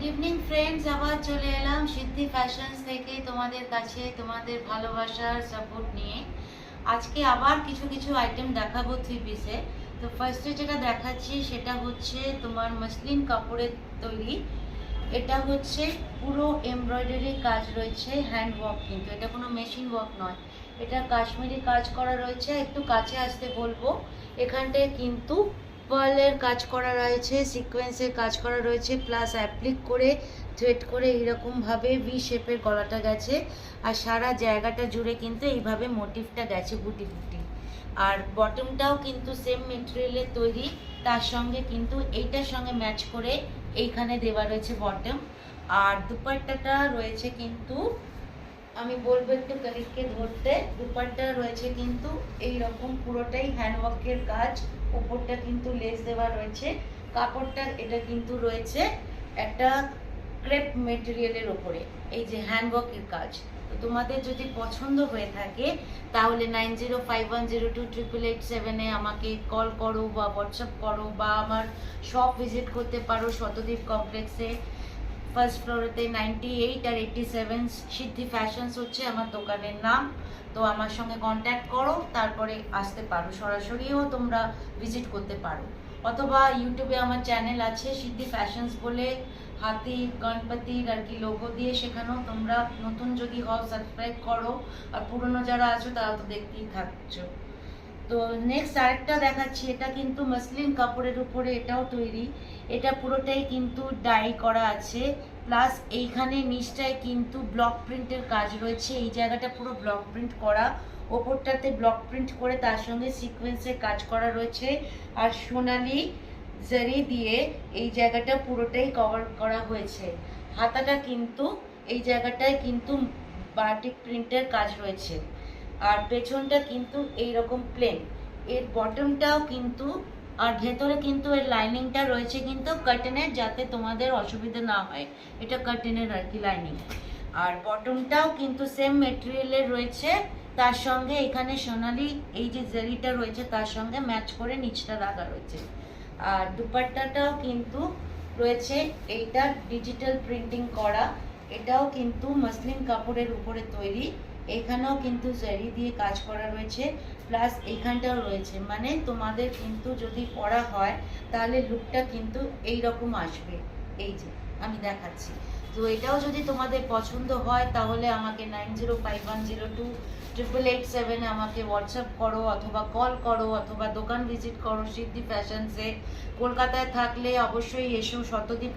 Evening friends, আবার চলে এলাম সিদ্ধি ফ্যাশনস থেকে তোমাদের কাছে তোমাদের ভালোবাসার সাপোর্ট নিয়ে। আজকে আবার কিছু কিছু আইটেম দেখাবো থ্রি পিসে। তো ফার্স্টে যেটা দেখাচ্ছি সেটা হচ্ছে তোমার মসলিন কাপড়ের তৈরি। এটা হচ্ছে পুরো এমব্রয়ডারি কাজ রয়েছে, হ্যান্ড ওয়ার্ক, কিন্তু এটা কোনো মেশিন ওয়ার্ক নয়, এটা কাশ্মীরি কাজ করা রয়েছে। একটু কাছে আসতে বলবো। এখানটায় কিন্তু পার্লের কাজ করা রয়েছে, সিকোয়েন্সের কাজ করা রয়েছে, প্লাস অ্যাপ্লিক করে থ্রেড করে এইরকমভাবে ভি শেপের গলাটা গেছে। আর সারা জায়গাটা জুড়ে কিন্তু এইভাবে মোটিভটা গেছে বুটি বুটি। আর বটমটাও কিন্তু সেম মেটেরিয়ালের তৈরি, তার সঙ্গে কিন্তু এইটার সঙ্গে ম্যাচ করে এইখানে দেওয়া রয়েছে বটম। আর দুপাট্টাটা রয়েছে কিন্তু, আমি বলবো একটু কলিগকে ধরতে, দুপাট্টা রয়েছে কিন্তু এই রকম পুরোটাই হ্যান্ডওয়ার্কের কাজ। উপরটা কিন্তু লেস দেওয়া রয়েছে। কাপড়টা এটা কিন্তু রয়েছে একটা ক্রেপ মেটেরিয়ালের ওপরে, এই যে হ্যান্ডওয়ার্কের কাজ। তো তোমাদের যদি পছন্দ হয়ে থাকে তাহলে 9051028887 আমাকে কল করো বা হোয়াটসঅ্যাপ করো, বা আমার শপ ভিজিট করতে পারো শতদ্বীপ কমপ্লেক্সে ফার্স্ট ফ্লোরেতে 98 আর 87 সিদ্ধি ফ্যাশনস হচ্ছে আমার দোকানের নাম। তো আমার সঙ্গে কন্ট্যাক্ট করো, তারপরে আসতে পারো, সরাসরিও তোমরা ভিজিট করতে পারো, অথবা ইউটিউবে আমার চ্যানেল আছে সিদ্ধি ফ্যাশনস বলে, হাতি গণপতির আর কি লোগো দিয়ে, সেখানেও তোমরা নতুন যদি হও সাবস্ক্রাইব করো, আর পুরনো যারা আছো তারা তো দেখতেই থাকছো। তো নেক্সট আরেকটা দেখাচ্ছি, এটা কিন্তু মসলিন কাপড়ের উপরে এটাও তৈরি। এটা পুরোটাই কিন্তু ডাই করা আছে, প্লাস এইখানে নিচটায় কিন্তু ব্লক প্রিন্টের কাজ রয়েছে। এই জায়গাটা পুরো ব্লক প্রিন্ট করা, ওপরটাতে ব্লক প্রিন্ট করে তার সঙ্গে সিকোয়েন্সের কাজ করা রয়েছে। আর সোনালি জারি দিয়ে এই জায়গাটা পুরোটাই কভার করা হয়েছে। হাতাটা কিন্তু এই জায়গাটায় কিন্তু বাটিক প্রিন্টের কাজ রয়েছে। আর পেছনটা কিন্তু এইরকম প্লেন। এর বটমটাও কিন্তু, আর ভেতরে কিন্তু এর লাইনিংটা রয়েছে কিন্তু কার্টেনের, যাতে তোমাদের অসুবিধা না হয়। এটা কার্টেনের আর কি লাইনিং। আর বটমটাও কিন্তু সেম মেটেরিয়ালের রয়েছে, তার সঙ্গে এখানে সোনালি এই যে জারিটা রয়েছে তার সঙ্গে ম্যাচ করে নিচটা লাগা রয়েছে। আর দুপাট্টাটাও কিন্তু রয়েছে এইটা ডিজিটাল প্রিন্টিং করা, এটাও কিন্তু মসলিন কাপড়ের উপরে তৈরি। এখানেও কিন্তু জারি দিয়ে কাজ করা রয়েছে, প্লাস এইখানটাও রয়েছে। মানে তোমাদের কিন্তু যদি পরা হয় তাহলে লুকটা কিন্তু এই রকম আসবে। এই যে আমি দেখাচ্ছি। তো এটাও যদি তোমাদের পছন্দ হয় তাহলে আমাকে 9051028887 আমাকে হোয়াটসঅ্যাপ করো, অথবা কল করো, অথবা দোকান ভিজিট করো সিদ্ধি ফ্যাশনসে। কলকাতায় থাকলে অবশ্যই এসো শতদ্বীপ